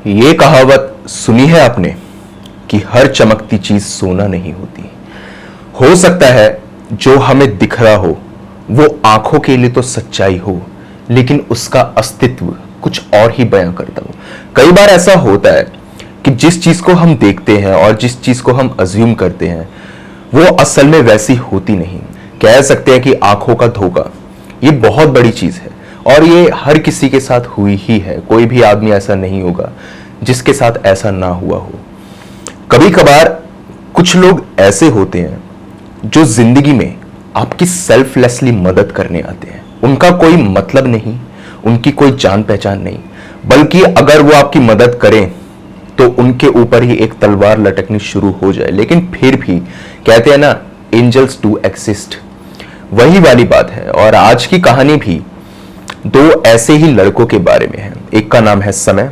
ये कहावत सुनी है आपने कि हर चमकती चीज सोना नहीं होती। हो सकता है जो हमें दिख रहा हो वो आंखों के लिए तो सच्चाई हो, लेकिन उसका अस्तित्व कुछ और ही बयां करता हो। कई बार ऐसा होता है कि जिस चीज को हम देखते हैं और जिस चीज को हम अज्यूम करते हैं वो असल में वैसी होती नहीं। कह सकते हैं कि आंखों का धोखा ये बहुत बड़ी चीज है और ये हर किसी के साथ हुई ही है। कोई भी आदमी ऐसा नहीं होगा जिसके साथ ऐसा ना हुआ हो। कभी कभार कुछ लोग ऐसे होते हैं जो जिंदगी में आपकी सेल्फलेसली मदद करने आते हैं। उनका कोई मतलब नहीं, उनकी कोई जान पहचान नहीं, बल्कि अगर वो आपकी मदद करें तो उनके ऊपर ही एक तलवार लटकनी शुरू हो जाए। लेकिन फिर भी कहते हैं ना, एंजल्स डू एक्सिस्ट, वही वाली बात है। और आज की कहानी भी दो ऐसे ही लड़कों के बारे में है। एक का नाम है समय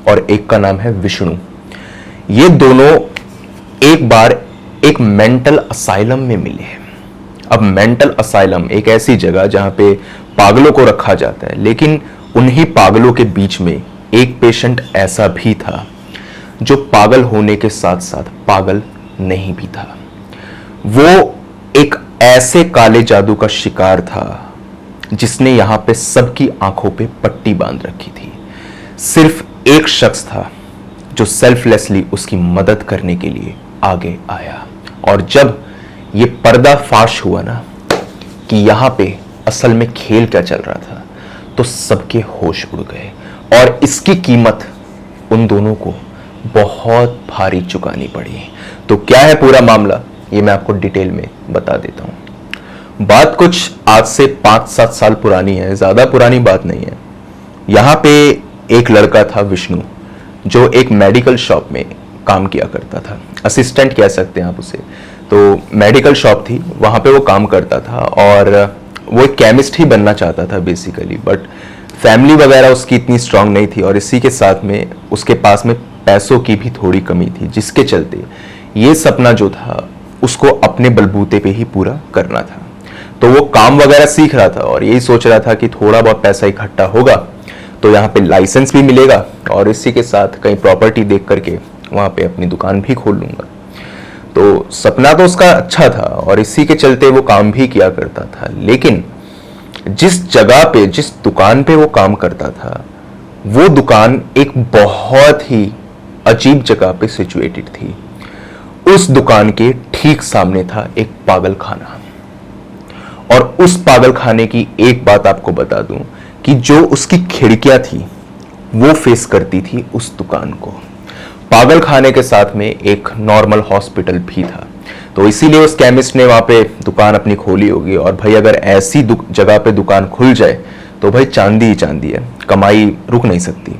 और एक का नाम है विष्णु। ये दोनों एक बार एक मेंटल असाइलम में मिले हैं। अब मेंटल असाइलम एक ऐसी जगह जहां पे पागलों को रखा जाता है, लेकिन उन्हीं पागलों के बीच में एक पेशेंट ऐसा भी था जो पागल होने के साथ साथ पागल नहीं भी था। वो एक ऐसे काले जादू का शिकार था जिसने यहां पे सबकी आंखों पे पट्टी बांध रखी थी। सिर्फ एक शख्स था जो सेल्फलेसली उसकी मदद करने के लिए आगे आया। और जब ये पर्दाफाश हुआ ना कि यहां पे असल में खेल क्या चल रहा था, तो सबके होश उड़ गए और इसकी कीमत उन दोनों को बहुत भारी चुकानी पड़ी। तो क्या है पूरा मामला, ये मैं आपको डिटेल में बता देता हूं। बात कुछ आज से 5-7 साल पुरानी है, ज्यादा पुरानी बात नहीं है। यहां पे एक लड़का था विष्णु, जो एक मेडिकल शॉप में काम किया करता था। असिस्टेंट कह सकते हैं आप उसे। तो मेडिकल शॉप थी, वहां पे वो काम करता था और वो एक केमिस्ट ही बनना चाहता था बेसिकली। बट फैमिली वगैरह उसकी इतनी स्ट्रांग नहीं थी और इसी के साथ में उसके पास में पैसों की भी थोड़ी कमी थी, जिसके चलते ये सपना जो था उसको अपने बलबूते पे ही पूरा करना था। तो वो काम वगैरह सीख रहा था और यही सोच रहा था कि थोड़ा बहुत पैसा इकट्ठा होगा तो यहाँ पे लाइसेंस भी मिलेगा और इसी के साथ कहीं प्रॉपर्टी देख करके वहाँ पे अपनी दुकान भी खोल लूंगा। तो सपना तो उसका अच्छा था और इसी के चलते वो काम भी किया करता था। लेकिन जिस जगह पे, जिस दुकान पे वो काम करता था, वो दुकान एक बहुत ही अजीब जगह पे सिचुएटेड थी। उस दुकान के ठीक सामने था एक पागल खाना। और उस पागल खाने की एक बात आपको बता दूं कि जो उसकी खिड़कियां थी वो फेस करती थी उस दुकान को। पागल खाने के साथ में एक नॉर्मल हॉस्पिटल भी था। तो इसीलिए उस केमिस्ट ने वहां पे दुकान अपनी खोली होगी। और भाई अगर ऐसी जगह पे दुकान खुल जाए तो भाई चांदी ही चांदी है, कमाई रुक नहीं सकती।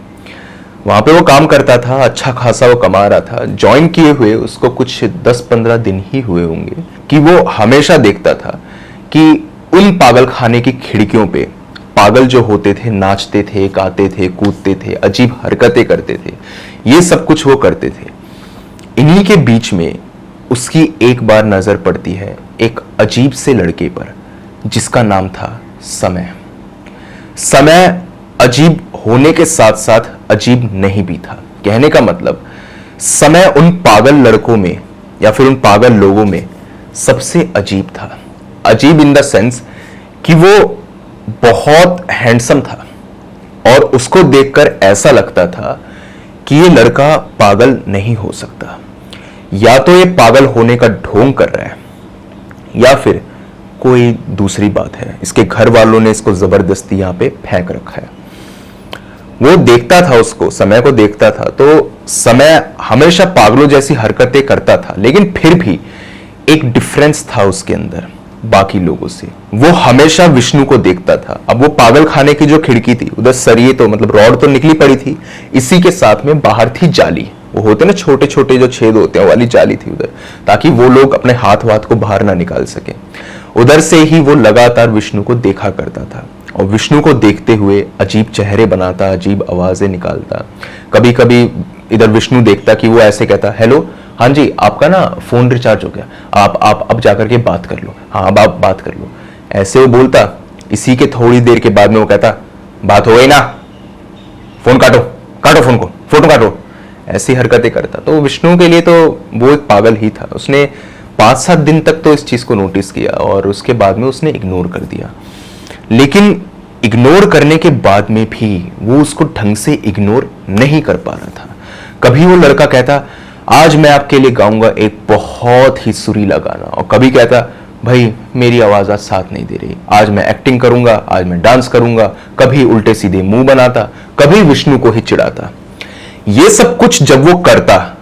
वहां पे वो काम करता था, अच्छा खासा वो कमा रहा था। ज्वाइन किए हुए उसको कुछ 10-15 दिन ही हुए होंगे कि वो हमेशा देखता था कि उन पागल खाने की खिड़कियों पे पागल जो होते थे नाचते थे, गाते थे, कूदते थे, अजीब हरकतें करते थे। ये सब कुछ वो करते थे। इन्हीं के बीच में उसकी एक बार नजर पड़ती है एक अजीब से लड़के पर जिसका नाम था समय। समय अजीब होने के साथ साथ अजीब नहीं भी था। कहने का मतलब, समय उन पागल लड़कों में या फिर उन पागल लोगों में सबसे अजीब था। अजीब इन द सेंस कि वो बहुत हैंडसम था और उसको देखकर ऐसा लगता था कि ये लड़का पागल नहीं हो सकता। या तो ये पागल होने का ढोंग कर रहा है या फिर कोई दूसरी बात है। इसके घर वालों ने इसको जबरदस्ती यहां पे फेंक रखा है। वो देखता था, उसको, समय को देखता था, तो समय हमेशा पागलों जैसी हरकतें करता था, लेकिन फिर भी एक डिफरेंस था उसके अंदर बाकी लोगों से। वो हमेशा विष्णु को देखता था। अब वो पागल खाने की जो खिड़की थी उधर सरिये तो मतलब रॉड तो निकली पड़ी थी, इसी के साथ में बाहर थी जाली। वो होते ना छोटे छोटे जो छेद होते हैं, वाली जाली थी उधर, ताकि वो लोग अपने हाथ वाथ को बाहर ना निकाल सके। उधर से ही वो लगातार विष्णु को देखा करता था और विष्णु को देखते हुए अजीब चेहरे बनाता, अजीब आवाजें निकालता। कभी कभी इधर विष्णु देखता कि वो ऐसे कहता, हेलो, हाँ जी, आपका ना फोन रिचार्ज हो गया, आप अब जाकर के बात कर लो, हाँ अब आप बात कर लो। ऐसे वो बोलता। इसी के थोड़ी देर के बाद में वो कहता, बात हो गई ना, फोन काटो, काटो फोन को। फोटो काटो, ऐसी हरकतें करता। तो विष्णु के लिए तो वो एक पागल ही था। उसने 5-7 दिन तक तो इस चीज को नोटिस किया और उसके बाद में उसने इग्नोर कर दिया। लेकिन इग्नोर करने के बाद में भी वो उसको ढंग से इग्नोर नहीं कर पा रहा था। कभी वो लड़का कहता आज मैं आपके लिए गाऊंगा एक बहुत ही सुरीला गाना, और कभी कहता भाई मेरी आवाज आज साथ नहीं दे रही, आज मैं एक्टिंग करूंगा, आज मैं डांस करूंगा। कभी उल्टे सीधे मुंह बनाता, कभी विष्णु को ही चिढ़ाता। ये सब कुछ जब वो करता,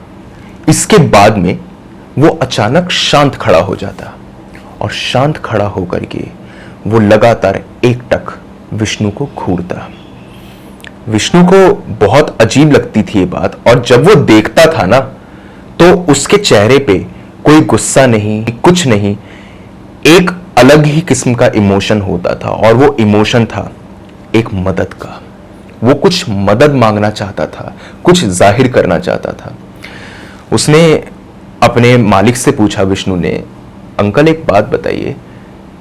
इसके बाद में वो अचानक शांत खड़ा हो जाता और शांत खड़ा होकर के वो लगातार एकटक विष्णु को घूरता। विष्णु को बहुत अजीब लगती थी ये बात, और जब वो देखता था ना तो उसके चेहरे पे कोई गुस्सा नहीं, कुछ नहीं, एक अलग ही किस्म का इमोशन होता था। और वो इमोशन था एक मदद का। वो कुछ मदद मांगना चाहता था, कुछ जाहिर करना चाहता था। उसने अपने मालिक से पूछा, विष्णु ने, अंकल एक बात बताइए,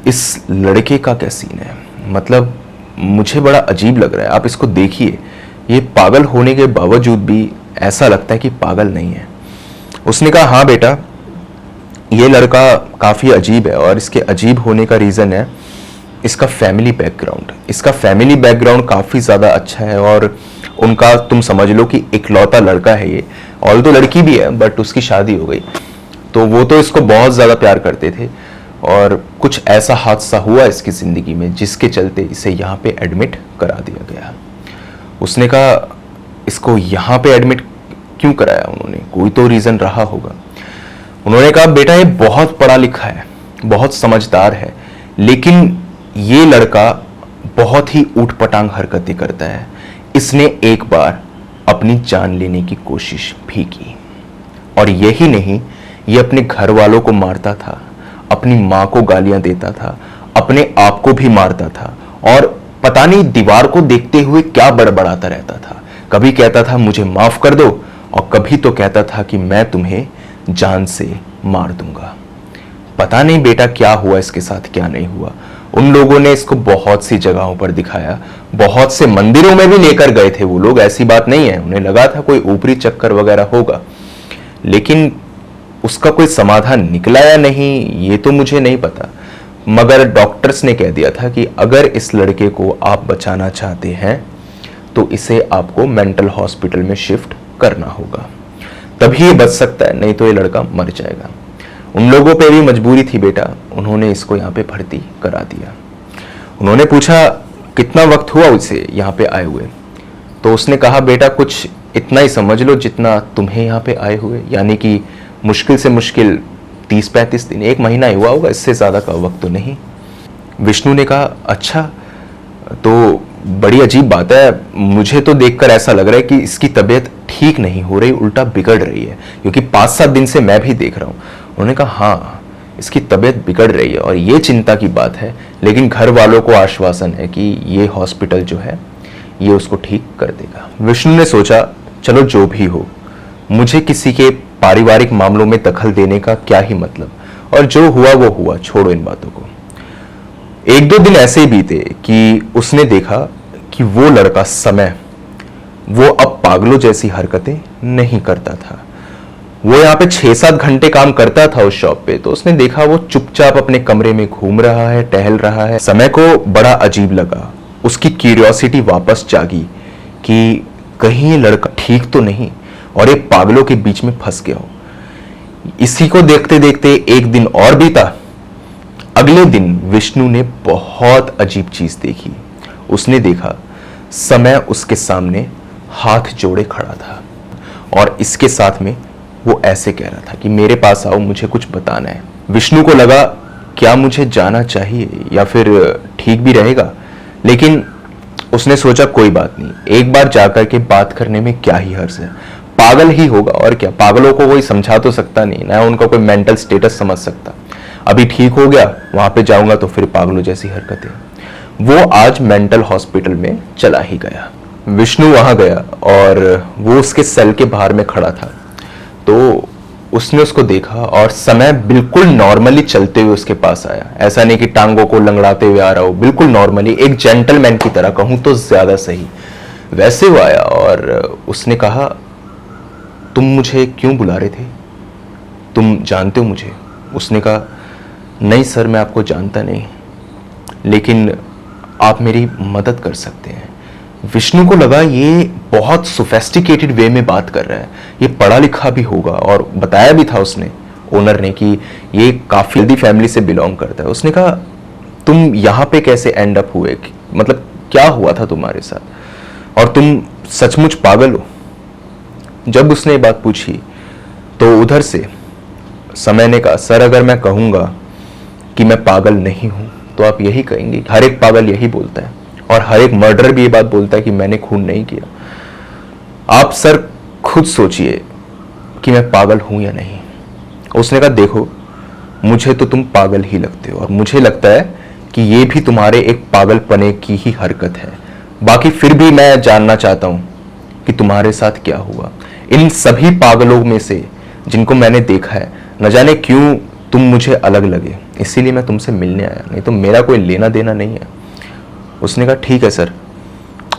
इस लड़के का क्या सीन है? मतलब मुझे बड़ा अजीब लग रहा है, आप इसको देखिए, ये पागल होने के बावजूद भी ऐसा लगता है कि पागल नहीं है। उसने कहा हाँ बेटा, ये लड़का काफ़ी अजीब है, और इसके अजीब होने का रीज़न है इसका फैमिली बैकग्राउंड। इसका फैमिली बैकग्राउंड काफ़ी ज़्यादा अच्छा है, और उनका तुम समझ लो कि इकलौता लड़का है ये। ऑल तो लड़की भी है बट उसकी शादी हो गई, तो वो तो इसको बहुत ज़्यादा प्यार करते थे, और कुछ ऐसा हादसा हुआ इसकी ज़िंदगी में जिसके चलते इसे यहाँ पे एडमिट करा दिया गया। उसने कहा इसको यहाँ पे एडमिट क्यों कराया उन्होंने? कोई तो रीज़न रहा होगा। उन्होंने कहा बेटा ये बहुत पढ़ा लिखा है, बहुत समझदार है, लेकिन ये लड़का बहुत ही ऊटपटांग हरकतें करता है। इसने एक बार अपनी जान लेने की कोशिश भी की, और यही नहीं, ये अपने घर वालों को मारता था, अपनी माँ को गालियां देता था, अपने आप को भी मारता था, और पता नहीं दीवार को देखते हुए क्या बड़बड़ाता रहता था। कभी कहता था मुझे माफ कर दो, और कभी तो कहता था कि मैं तुम्हें जान से मार दूंगा। पता नहीं बेटा क्या हुआ इसके साथ, क्या नहीं हुआ। उन लोगों ने इसको बहुत सी जगहों पर दिखाया, बहुत से मंदिरों में भी लेकर गए थे वो लोग, ऐसी बात नहीं है। उन्हें लगा था कोई ऊपरी चक्कर वगैरह होगा, लेकिन उसका कोई समाधान निकला या नहीं ये तो मुझे नहीं पता। मगर डॉक्टर्स ने कह दिया था कि अगर इस लड़के को आप बचाना चाहते हैं तो इसे आपको मेंटल हॉस्पिटल में शिफ्ट करना होगा, तभी ये बच सकता है, नहीं तो ये लड़का मर जाएगा। उन लोगों पे भी मजबूरी थी बेटा, उन्होंने इसको यहाँ पे भर्ती करा दिया। उन्होंने पूछा कितना वक्त हुआ उसे यहाँ पे आए हुए? तो उसने कहा बेटा कुछ इतना ही समझ लो जितना तुम्हें यहाँ पे आए हुए, यानी कि मुश्किल से मुश्किल 30-35 दिन, 1 महीना ही हुआ होगा, इससे ज़्यादा का वक्त तो नहीं। विष्णु ने कहा अच्छा, तो बड़ी अजीब बात है, मुझे तो देखकर ऐसा लग रहा है कि इसकी तबीयत ठीक नहीं हो रही, उल्टा बिगड़ रही है, क्योंकि 5-7 दिन से मैं भी देख रहा हूँ। उन्होंने कहा हाँ इसकी तबीयत बिगड़ रही है और ये चिंता की बात है, लेकिन घर वालों को आश्वासन है कि ये हॉस्पिटल जो है ये उसको ठीक कर देगा। विष्णु ने सोचा चलो जो भी हो, मुझे किसी के पारिवारिक मामलों में दखल देने का क्या ही मतलब, और जो हुआ वो हुआ, छोड़ो इन बातों को। 1-2 दिन ऐसे ही बीते कि उसने देखा कि वो लड़का समय वो अब पागलों जैसी हरकतें नहीं करता था। वो यहाँ पे 6-7 घंटे काम करता था उस शॉप पे, तो उसने देखा वो चुपचाप अपने कमरे में घूम रहा है, टहल रहा है। समय को बड़ा अजीब लगा, उसकी क्यूरियोसिटी वापस जागी कि कहीं ये लड़का ठीक तो नहीं और ये पागलों के बीच में फंस गया हो। इसी को देखते देखते 1 दिन और बीता। अगले दिन विष्णु ने बहुत अजीब चीज देखी। उसने देखा समय उसके सामने हाथ जोड़े खड़ा था, और इसके साथ में वो ऐसे कह रहा था कि मेरे पास आओ, मुझे कुछ बताना है। विष्णु को लगा क्या मुझे जाना चाहिए या फिर ठीक भी रहेगा, लेकिन उसने सोचा कोई बात नहीं, एक बार जाकर के बात करने में क्या ही हर्ज है, पागल ही होगा और क्या, पागलों को कोई समझा तो सकता नहीं, ना उनका कोई मेंटल स्टेटस समझ सकता। अभी ठीक हो गया, वहां पे जाऊंगा तो फिर पागलों जैसी हरकतें। वो आज मेंटल हॉस्पिटल में चला ही गया। विष्णु वहां गया और वो उसके सेल के बाहर में खड़ा था, तो उसने उसको देखा और समय बिल्कुल नॉर्मली चलते हुए उसके पास आया। ऐसा नहीं कि टांगों को लंगड़ाते हुए आ रहा हो, बिल्कुल नॉर्मली, एक जेंटलमैन की तरह कहूं तो ज्यादा सही। वैसे वो आया और उसने कहा, तुम मुझे क्यों बुला रहे थे, तुम जानते हो मुझे? उसने कहा, नहीं सर, मैं आपको जानता नहीं, लेकिन आप मेरी मदद कर सकते हैं। विष्णु को लगा ये बहुत सोफेस्टिकेटेड वे में बात कर रहा है, ये पढ़ा लिखा भी होगा, और बताया भी था उसने, ओनर ने, कि ये काफी हेल्दी फैमिली से बिलोंग करता है। उसने कहा, तुम यहाँ पे कैसे एंड अप हुए, मतलब क्या हुआ था तुम्हारे साथ, और तुम सचमुच पागल हो? जब उसने ये बात पूछी तो उधर से समय ने कहा, सर अगर मैं कहूँगा कि मैं पागल नहीं हूँ तो आप यही कहेंगे। हर एक पागल यही बोलता है, और हर एक मर्डर भी ये बात बोलता है कि मैंने खून नहीं किया। आप सर खुद सोचिए कि मैं पागल हूं या नहीं। उसने कहा, देखो मुझे तो तुम पागल ही लगते हो, और मुझे लगता है कि ये भी तुम्हारे एक पागलपने की ही हरकत है। बाकी फिर भी मैं जानना चाहता हूं कि तुम्हारे साथ क्या हुआ। इन सभी पागलों में से जिनको मैंने देखा है, न जाने क्यों तुम मुझे अलग लगे, इसीलिए मैं तुमसे मिलने आया, नहीं तो मेरा कोई लेना देना नहीं है। उसने कहा, ठीक है सर,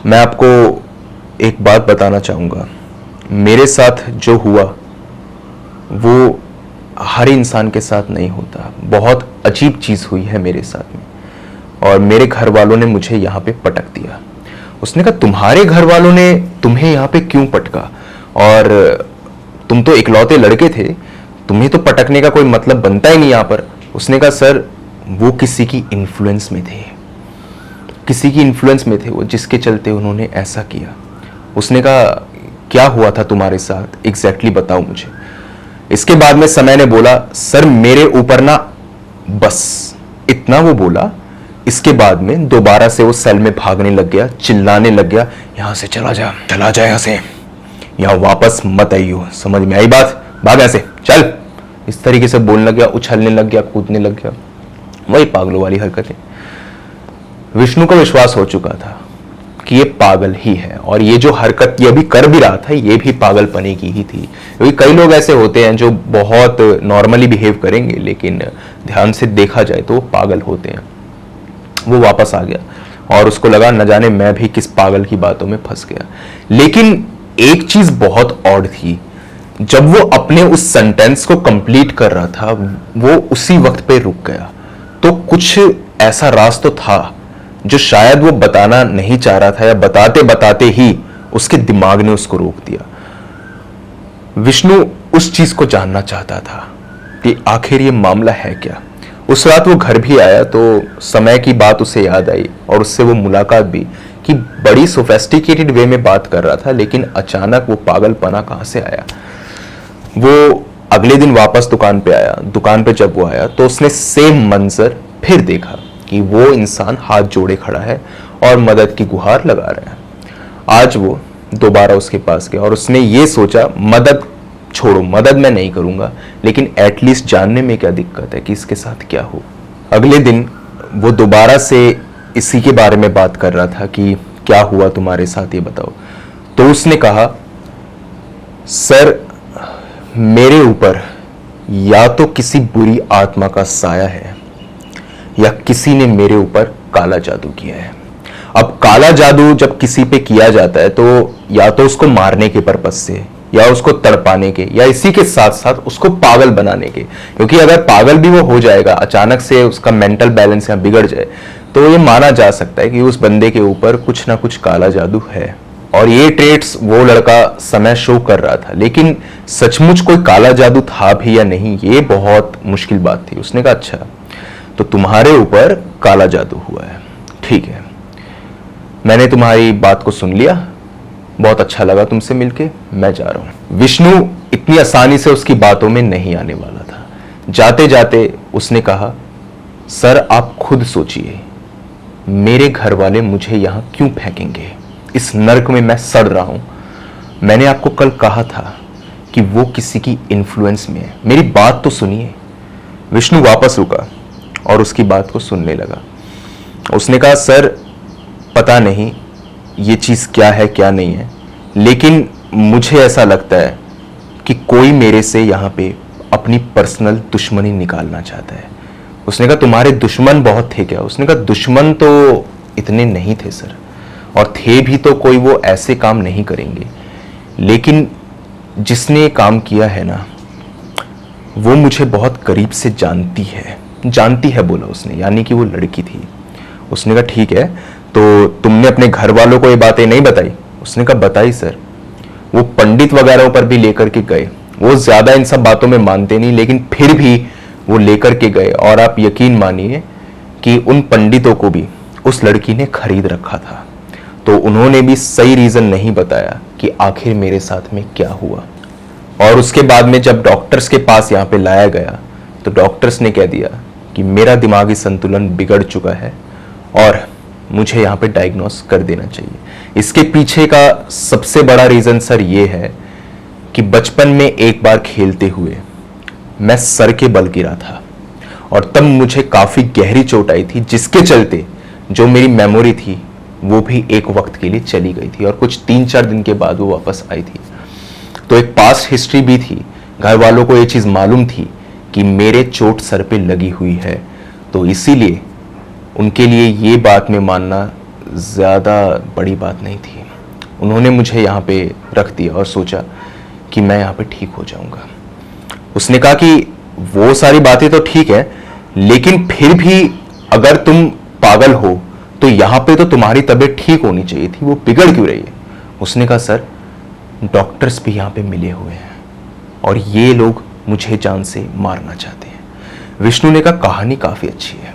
मैं आपको एक बात बताना चाहूँगा। मेरे साथ जो हुआ वो हर इंसान के साथ नहीं होता। बहुत अजीब चीज़ हुई है मेरे साथ में, और मेरे घर वालों ने मुझे यहाँ पे पटक दिया। उसने कहा, तुम्हारे घर वालों ने तुम्हें यहाँ पे क्यों पटका? और तुम तो इकलौते लड़के थे, तुम्हें तो पटकने का कोई मतलब बनता ही नहीं यहाँ पर। उसने कहा, सर वो किसी की इन्फ्लुएंस में थे, किसी की इन्फ्लुएंस में थे वो, जिसके चलते उन्होंने ऐसा किया। उसने कहा, क्या हुआ था तुम्हारे साथ एग्जैक्टली बताओ मुझे। इसके बाद में समय ने बोला, सर मेरे ऊपर ना, बस इतना वो बोला। इसके बाद में दोबारा से वो सेल में भागने लग गया, चिल्लाने लग गया, यहां से चला जा, चला जा यहां से, यहां वापस मत आइयो, समझ में आई बात, भाग यहां से, चल। इस तरीके से बोलने लग गया, उछलने लग गया, कूदने लग गया, वही पागलों वाली हरकतें। विष्णु को विश्वास हो चुका था कि ये पागल ही है, और ये जो हरकत ये अभी कर भी रहा था ये भी पागलपने की ही थी। क्योंकि कई लोग ऐसे होते हैं जो बहुत नॉर्मली बिहेव करेंगे, लेकिन ध्यान से देखा जाए तो वो पागल होते हैं। वो वापस आ गया और उसको लगा, न जाने मैं भी किस पागल की बातों में फंस गया। लेकिन एक चीज बहुत ऑड थी, जब वो अपने उस सेंटेंस को कंप्लीट कर रहा था वो उसी वक्त पे रुक गया। तो कुछ ऐसा राज तो था जो शायद वो बताना नहीं चाह रहा था, या बताते बताते ही उसके दिमाग ने उसको रोक दिया। विष्णु उस चीज को जानना चाहता था कि आखिर ये मामला है क्या। उस रात वो घर भी आया तो समय की बात उसे याद आई, और उससे वो मुलाकात भी, कि बड़ी सोफेस्टिकेटेड वे में बात कर रहा था, लेकिन अचानक वो पागलपना कहां से आया। वो अगले दिन वापस दुकान पे आया। दुकान पे जब वो आया तो उसने सेम मंजर फिर देखा कि वो इंसान हाथ जोड़े खड़ा है और मदद की गुहार लगा रहा है। आज वो दोबारा उसके पास गया और उसने ये सोचा, मदद छोड़ो, मदद मैं नहीं करूंगा, लेकिन एटलीस्ट जानने में क्या दिक्कत है कि इसके साथ क्या हो। अगले दिन वो दोबारा से इसी के बारे में बात कर रहा था कि क्या हुआ तुम्हारे साथ, ये बताओ। तो उसने कहा, सर मेरे ऊपर या तो किसी बुरी आत्मा का साया है, या किसी ने मेरे ऊपर काला जादू किया है। अब काला जादू जब किसी पे किया जाता है तो या तो उसको मारने के पर्पज से, या उसको तड़पाने के, या इसी के साथ साथ उसको पागल बनाने के। क्योंकि अगर पागल भी वो हो जाएगा, अचानक से उसका मेंटल बैलेंस यहाँ बिगड़ जाए, तो ये माना जा सकता है कि उस बंदे के ऊपर कुछ ना कुछ काला जादू है। और ये ट्रेट्स वो लड़का समय शो कर रहा था, लेकिन सचमुच कोई काला जादू था भी या नहीं, ये बहुत मुश्किल बात थी। उसने कहा, अच्छा तो तुम्हारे ऊपर काला जादू हुआ है, ठीक है, मैंने तुम्हारी बात को सुन लिया, बहुत अच्छा लगा तुमसे मिलके, मैं जा रहा हूं। विष्णु इतनी आसानी से उसकी बातों में नहीं आने वाला था। जाते जाते उसने कहा, सर आप खुद सोचिए, मेरे घर वाले मुझे यहां क्यों फेंकेंगे, इस नर्क में मैं सड़ रहा हूं। मैंने आपको कल कहा था कि वो किसी की इन्फ्लुएंस में है, मेरी बात तो सुनिए। विष्णु वापस रुका और उसकी बात को सुनने लगा। उसने कहा, सर पता नहीं ये चीज क्या है क्या नहीं है, लेकिन मुझे ऐसा लगता है कि कोई मेरे से यहाँ पे अपनी पर्सनल दुश्मनी निकालना चाहता है। उसने कहा, तुम्हारे दुश्मन बहुत थे क्या? उसने कहा, दुश्मन तो इतने नहीं थे सर, और थे भी तो कोई वो ऐसे काम नहीं करेंगे। लेकिन जिसने ये काम किया है ना, वो मुझे बहुत करीब से जानती है बोला उसने, यानी कि वो लड़की थी। उसने कहा ठीक है, तो तुमने अपने घर वालों को ये बातें नहीं बताई? उसने कहा बताई सर, वो पंडित वगैरह पर भी लेकर के गए। वो ज्यादा इन सब बातों में मानते नहीं, लेकिन फिर भी वो लेकर के गए। और आप यकीन मानिए कि उन पंडितों को भी उस लड़की ने खरीद रखा था। तो उन्होंने भी सही रीजन नहीं बताया कि आखिर मेरे साथ में क्या हुआ। और उसके बाद में जब डॉक्टर्स के पास यहाँ पे लाया गया, तो डॉक्टर्स ने कह दिया कि मेरा दिमागी संतुलन बिगड़ चुका है और मुझे यहाँ पे डायग्नोस कर देना चाहिए। इसके पीछे का सबसे बड़ा रीजन सर ये है कि बचपन में एक बार खेलते हुए मैं सर के बल गिरा था और तब मुझे काफी गहरी चोट आई थी, जिसके चलते जो मेरी मेमोरी थी वो भी एक वक्त के लिए चली गई थी और कुछ 3-4 दिन के बाद वो वापस आई थी। तो एक पास्ट हिस्ट्री भी थी। घर वालों को ये चीज मालूम थी कि मेरे चोट सर पे लगी हुई है, तो इसीलिए उनके लिए ये बात में मानना ज़्यादा बड़ी बात नहीं थी। उन्होंने मुझे यहाँ पे रख दिया और सोचा कि मैं यहाँ पे ठीक हो जाऊँगा। उसने कहा कि वो सारी बातें तो ठीक है, लेकिन फिर भी अगर तुम पागल हो तो यहाँ पे तो तुम्हारी तबीयत ठीक होनी चाहिए थी, वो बिगड़ क्यों रही है? उसने कहा सर, डॉक्टर्स भी यहाँ पे मिले हुए हैं और ये लोग मुझे जान से मारना चाहते हैं। विष्णु ने कहा कहानी काफ़ी अच्छी है,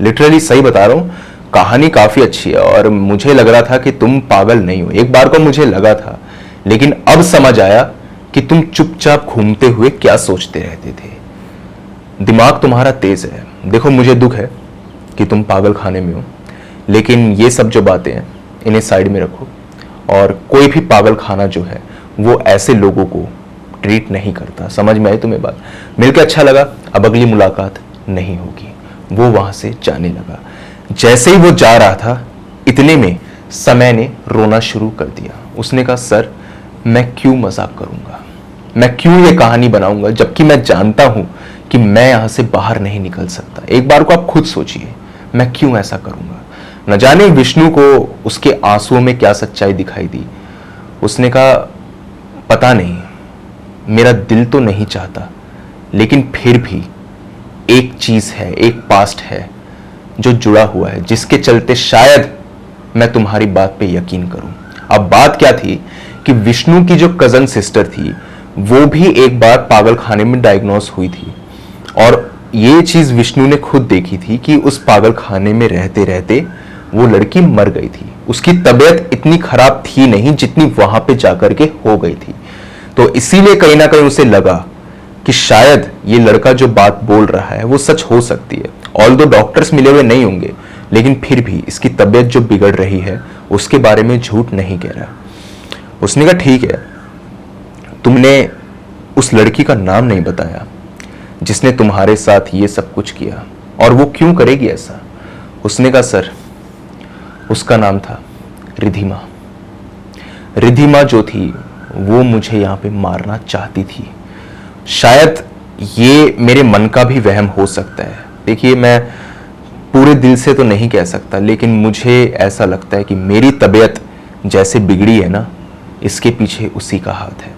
लिटरली सही बता रहा हूँ, कहानी काफ़ी अच्छी है और मुझे लग रहा था कि तुम पागल नहीं हो। एक बार को मुझे लगा था, लेकिन अब समझ आया कि तुम चुपचाप घूमते हुए क्या सोचते रहते थे। दिमाग तुम्हारा तेज है। देखो मुझे दुख है कि तुम पागल खाने में हो, लेकिन ये सब जो बातें हैं इन्हें साइड में रखो। और कोई भी पागल खाना जो है वो ऐसे लोगों को ट्रीट नहीं करता। समझ में आई तुम्हें बात? मिलकर अच्छा लगा, अब अगली मुलाकात नहीं होगी। वो वहां से जाने लगा। जैसे ही वो जा रहा था, इतने में समय ने रोना शुरू कर दिया। उसने कहा सर, मैं क्यों मजाक करूंगा, मैं क्यों ये कहानी बनाऊंगा, जबकि मैं जानता हूं कि मैं यहां से बाहर नहीं निकल सकता। एक बार को आप खुद सोचिए, मैं क्यों ऐसा करूंगा। न जाने विष्णु को उसके आंसुओं में क्या सच्चाई दिखाई दी। उसने कहा पता नहीं, मेरा दिल तो नहीं चाहता, लेकिन फिर भी एक चीज है, एक पास्ट है जो जुड़ा हुआ है, जिसके चलते शायद मैं तुम्हारी बात पे यकीन करूं। अब बात क्या थी कि विष्णु की जो कजन सिस्टर थी वो भी एक बार पागल खाने में डायग्नोस हुई थी और ये चीज विष्णु ने खुद देखी थी कि उस पागल खाने में रहते रहते वो लड़की मर गई थी। उसकी तबीयत इतनी खराब थी नहीं जितनी वहां पे जाकर के हो गई थी। तो इसीलिए कहीं ना कहीं उसे लगा कि शायद ये लड़का जो बात बोल रहा है वो सच हो सकती है। ऑल्दो डॉक्टर्स मिले हुए नहीं होंगे, लेकिन फिर भी इसकी तबीयत जो बिगड़ रही है उसके बारे में झूठ नहीं कह रहा। उसने कहा ठीक है, तुमने उस लड़की का नाम नहीं बताया जिसने तुम्हारे साथ ये सब कुछ किया, और वो क्यों करेगी ऐसा? उसने कहा सर, उसका नाम था रिधिमा। रिधिमा जो थी वो मुझे यहाँ पे मारना चाहती थी। शायद ये मेरे मन का भी वहम हो सकता है। देखिए, मैं पूरे दिल से तो नहीं कह सकता, लेकिन मुझे ऐसा लगता है कि मेरी तबीयत जैसे बिगड़ी है ना, इसके पीछे उसी का हाथ है।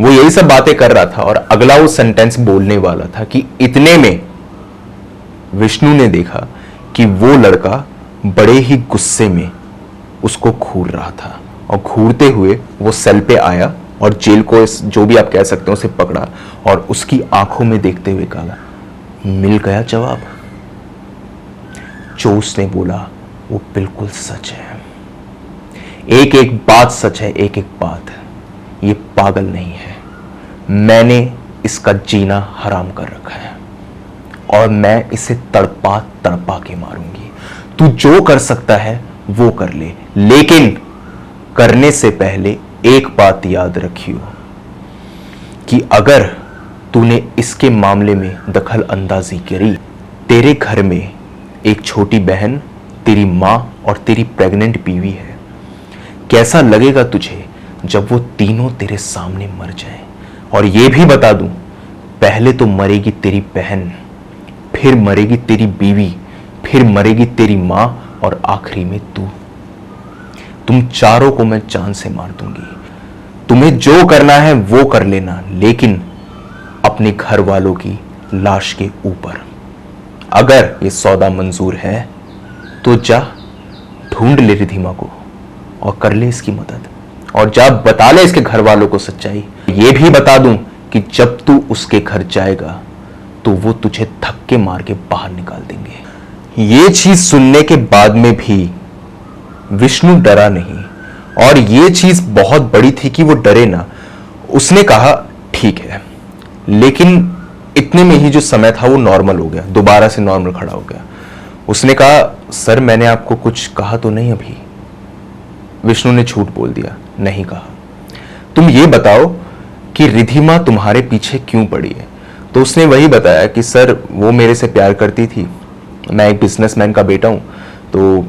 वो यही सब बातें कर रहा था और अगला वो सेंटेंस बोलने वाला था कि इतने में विष्णु ने देखा कि वो लड़का बड़े ही गुस्से में उसको घूर रहा था और घूरते हुए वो सेल पे आया और जेल को, जो भी आप कह सकते हो, उसे पकड़ा और उसकी आंखों में देखते हुए कहा, मिल गया जवाब। जो उसने बोला वो बिल्कुल सच है। एक एक बात सच है, एक एक बात। ये पागल नहीं है, मैंने इसका जीना हराम कर रखा है और मैं इसे तड़पा तड़पा के मारूंगी। तू जो कर सकता है वो कर ले, लेकिन करने से पहले एक बात याद रखियो कि अगर तूने इसके मामले में दखल अंदाजी करी, तेरे घर में एक छोटी बहन, तेरी मां और तेरी प्रेग्नेंट बीवी है। कैसा लगेगा तुझे जब वो तीनों तेरे सामने मर जाएं? और ये भी बता दूं, पहले तो मरेगी तेरी बहन, फिर मरेगी तेरी बीवी, फिर मरेगी तेरी मां और आखिरी में तू। तुम चारों को मैं चांद से मार दूंगी। तुम्हें जो करना है वो कर लेना, लेकिन अपने घर वालों की लाश के ऊपर। अगर ये सौदा मंजूर है तो जा ढूंढ ले रिधिमा को और कर ले इसकी मदद, और जा बता ले इसके घर वालों को सच्चाई। ये भी बता दूं कि जब तू उसके घर जाएगा तो वो तुझे धक्के मार के बाहर निकाल देंगे। ये चीज सुनने के बाद में भी विष्णु डरा नहीं, और ये चीज बहुत बड़ी थी कि वो डरे ना। उसने कहा ठीक है, लेकिन इतने में ही जो समय था वो नॉर्मल हो गया, दोबारा से नॉर्मल खड़ा हो गया। उसने कहा सर मैंने आपको कुछ कहा तो नहीं अभी? विष्णु ने झूठ बोल दिया, नहीं कहा। तुम ये बताओ कि रिधिमा तुम्हारे पीछे क्यों पड़ी है? तो उसने वही बताया कि सर वो मेरे से प्यार करती थी, मैं एक बिजनेसमैन का बेटा हूं, तो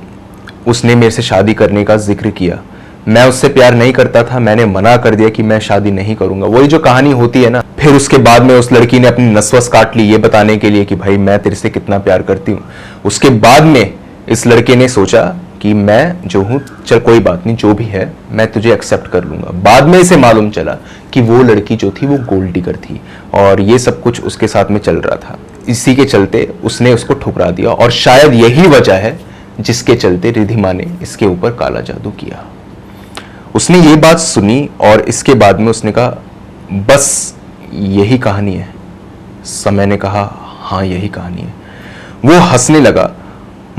उसने मेरे से शादी करने का जिक्र किया। मैं उससे प्यार नहीं करता था, मैंने मना कर दिया कि मैं शादी नहीं करूंगा। वही जो कहानी होती है ना। फिर उसके बाद में उस लड़की ने अपनी नस्वस काट ली ये बताने के लिए कि भाई मैं तेरे से कितना प्यार करती हूँ। उसके बाद में इस लड़के ने सोचा कि मैं जो हूं, चल कोई बात नहीं, जो भी है मैं तुझे एक्सेप्ट कर लूंगा। बाद में इसे मालूम चला कि वो लड़की जो थी वो गोल्ड डिगर थी, और ये सब कुछ उसके साथ में चल रहा था। इसी के चलते उसने उसको ठुकरा दिया, और शायद यही वजह है जिसके चलते रिधिमा ने इसके ऊपर काला जादू किया। उसने ये बात सुनी और इसके बाद में उसने कहा बस यही कहानी है। समय ने कहा हाँ यही कहानी है। वो हंसने लगा,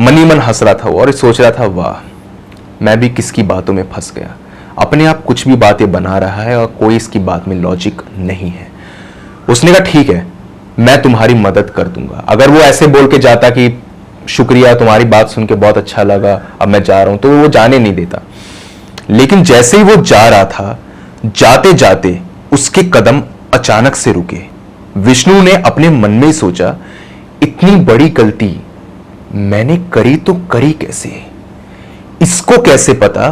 मनी मन हंस रहा था और सोच रहा था वाह मैं भी किसकी बातों में फंस गया। अपने आप कुछ भी बातें बना रहा है और कोई इसकी बात में लॉजिक नहीं है। उसने कहा ठीक है मैं तुम्हारी मदद कर दूंगा। अगर वो ऐसे बोल के जाता कि शुक्रिया तुम्हारी बात सुन के बहुत अच्छा लगा अब मैं जा रहा हूं, तो वो जाने नहीं देता। लेकिन जैसे ही वो जा रहा था, जाते जाते उसके कदम अचानक से रुके। विष्णु ने अपने मन में सोचा इतनी बड़ी गलती मैंने करी तो करी कैसे? इसको कैसे पता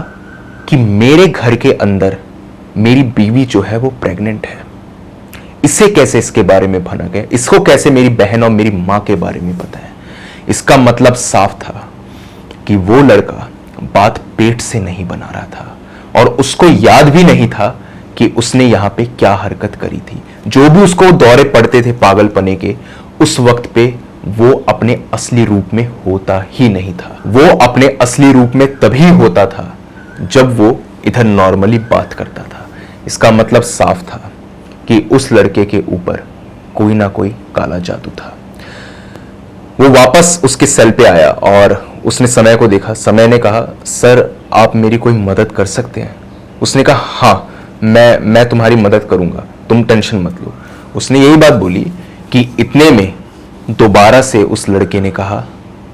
कि मेरे घर के अंदर मेरी बीवी जो है वो प्रेग्नेंट है? इसे कैसे इसके बारे में भनक है? इसको कैसे मेरी बहन और मेरी मां के बारे में पता है? इसका मतलब साफ था कि वो लड़का बात पेट से नहीं बना रहा था, और उसको याद भी नहीं था कि उसने यहां पे क्या हरकत करी थी। जो भी उसको दौरे पड़ते थे पागलपने के, उस वक्त पे वो अपने असली रूप में होता ही नहीं था। वो अपने असली रूप में तभी होता था जब वो इधर नॉर्मली बात करता था। इसका मतलब साफ था कि उस लड़के के ऊपर कोई ना कोई काला जादू था। वो वापस उसके सेल पे आया और उसने समय को देखा। समय ने कहा सर आप मेरी कोई मदद कर सकते हैं? उसने कहा हाँ मैं तुम्हारी मदद करूंगा, तुम टेंशन मत लो। उसने यही बात बोली कि इतने में दोबारा से उस लड़के ने कहा,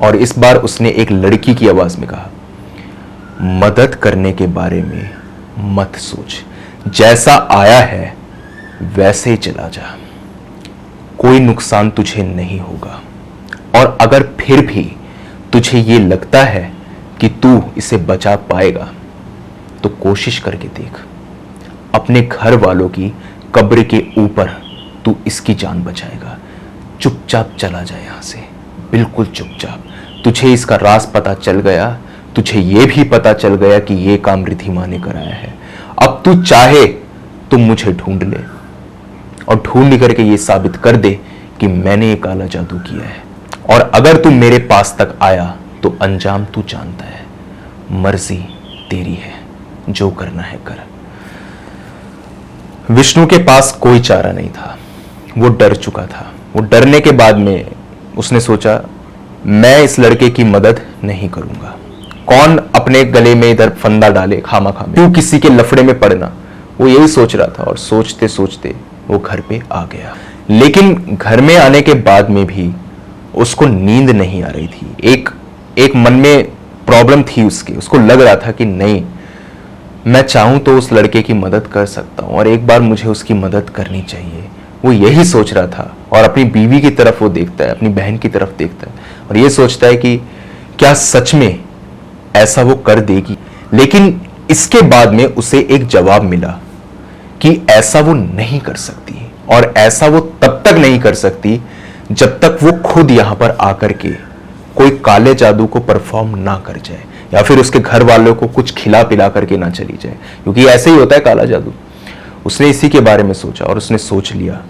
और इस बार उसने एक लड़की की आवाज में कहा मदद करने के बारे में मत सोच, जैसा आया है वैसे ही चला जा, कोई नुकसान तुझे नहीं होगा। और अगर फिर भी तुझे ये लगता है कि तू इसे बचा पाएगा तो कोशिश करके देख, अपने घर वालों की कब्र के ऊपर तू इसकी जान बचाएगा। चुपचाप चला जाए यहां से, बिल्कुल चुपचाप। तुझे इसका राज पता चल गया, तुझे ये भी पता चल गया कि ये काम रिधिमा ने कराया है। अब तू चाहे तो मुझे ढूंढ ले और ढूंढ करके ये साबित कर दे कि मैंने ये काला जादू किया है। और अगर तू मेरे पास तक आया तो अंजाम तू जानता है, मर्जी तेरी है, जो करना है कर। विष्णु के पास कोई चारा नहीं था, वो डर चुका था। वो डरने के बाद में उसने सोचा मैं इस लड़के की मदद नहीं करूंगा। कौन अपने गले में इधर फंदा डाले खामा में, क्यों किसी के लफड़े में पड़ना। वो यही सोच रहा था और सोचते सोचते वो घर पे आ गया। लेकिन घर में आने के बाद में भी उसको नींद नहीं आ रही थी। एक मन में प्रॉब्लम थी उसको लग रहा था कि नहीं मैं चाहूं तो उस लड़के की मदद कर सकता हूं और एक बार मुझे उसकी मदद करनी चाहिए। वो यही सोच रहा था और अपनी बीवी की तरफ वो देखता है, अपनी बहन की तरफ देखता है और ये सोचता है कि क्या सच में ऐसा वो कर देगी। लेकिन इसके बाद में उसे एक जवाब मिला कि ऐसा वो नहीं कर सकती, और ऐसा वो तब तक नहीं कर सकती जब तक वो खुद यहां पर आकर के कोई काले जादू को परफॉर्म ना कर जाए या फिर उसके घर वालों को कुछ खिला पिला करके ना चली जाए, क्योंकि ऐसे ही होता है काला जादू। उसने इसी के बारे में सोचा और उसने सोच लिया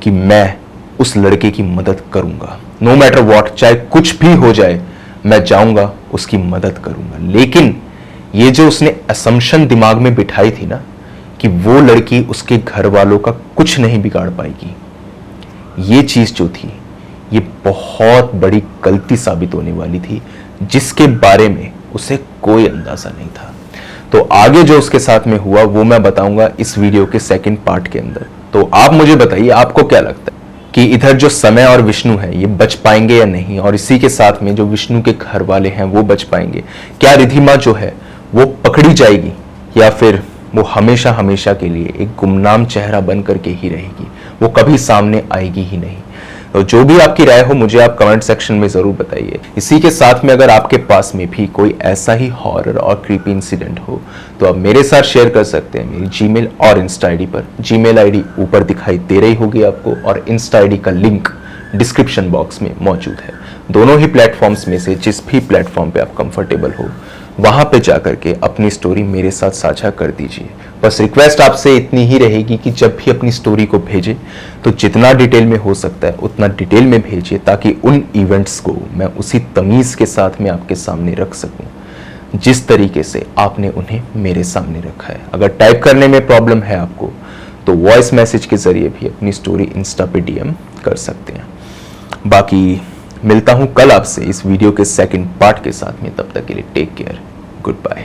कि मैं उस लड़के की मदद करूंगा, नो मैटर व्हाट, चाहे कुछ भी हो जाए मैं जाऊंगा उसकी मदद करूंगा। लेकिन ये जो उसने असम्पशन दिमाग में बिठाई थी ना कि वो लड़की उसके घर वालों का कुछ नहीं बिगाड़ पाएगी, ये चीज जो थी ये बहुत बड़ी गलती साबित होने वाली थी, जिसके बारे में उसे कोई अंदाजा नहीं था। तो आगे जो उसके साथ में हुआ वो मैं बताऊंगा इस वीडियो के सेकंड पार्ट के अंदर। तो आप मुझे बताइए आपको क्या लगता है कि इधर जो समय और विष्णु है ये बच पाएंगे या नहीं, और इसी के साथ में जो विष्णु के घर वाले हैं वो बच पाएंगे? क्या रिधिमा जो है वो पकड़ी जाएगी या फिर वो हमेशा हमेशा के लिए एक गुमनाम चेहरा बन करके ही रहेगी, वो कभी सामने आएगी ही नहीं? तो जो भी आपकी राय हो मुझे आप कमेंट सेक्शन में जरूर बताइए। इसी के साथ में अगर आपके पास में भी कोई ऐसा ही हॉरर और क्रीपी इंसिडेंट हो तो आप मेरे साथ शेयर कर सकते हैं मेरी जीमेल और इंस्टा आईडी पर। जीमेल आईडी ऊपर दिखाई दे रही होगी आपको और इंस्टा आईडी का लिंक डिस्क्रिप्शन बॉक्स में मौजूद है। दोनों ही प्लेटफॉर्म्स में से जिस भी प्लेटफॉर्म पे आप कंफर्टेबल हो वहां पे जाकर के अपनी स्टोरी मेरे साथ साझा कर दीजिए। बस रिक्वेस्ट आपसे इतनी ही रहेगी कि जब भी अपनी स्टोरी को भेजें तो जितना डिटेल में हो सकता है उतना डिटेल में भेजिए, ताकि उन इवेंट्स को मैं उसी तमीज़ के साथ में आपके सामने रख सकूं जिस तरीके से आपने उन्हें मेरे सामने रखा है। अगर टाइप करने में प्रॉब्लम है आपको तो वॉइस मैसेज के जरिए भी अपनी स्टोरी इंस्टा पे डीएम कर सकते हैं। बाकी मिलता हूं कल आपसे इस वीडियो के सेकंड पार्ट के साथ में, तब तक के लिए टेक केयर, गुड बाय।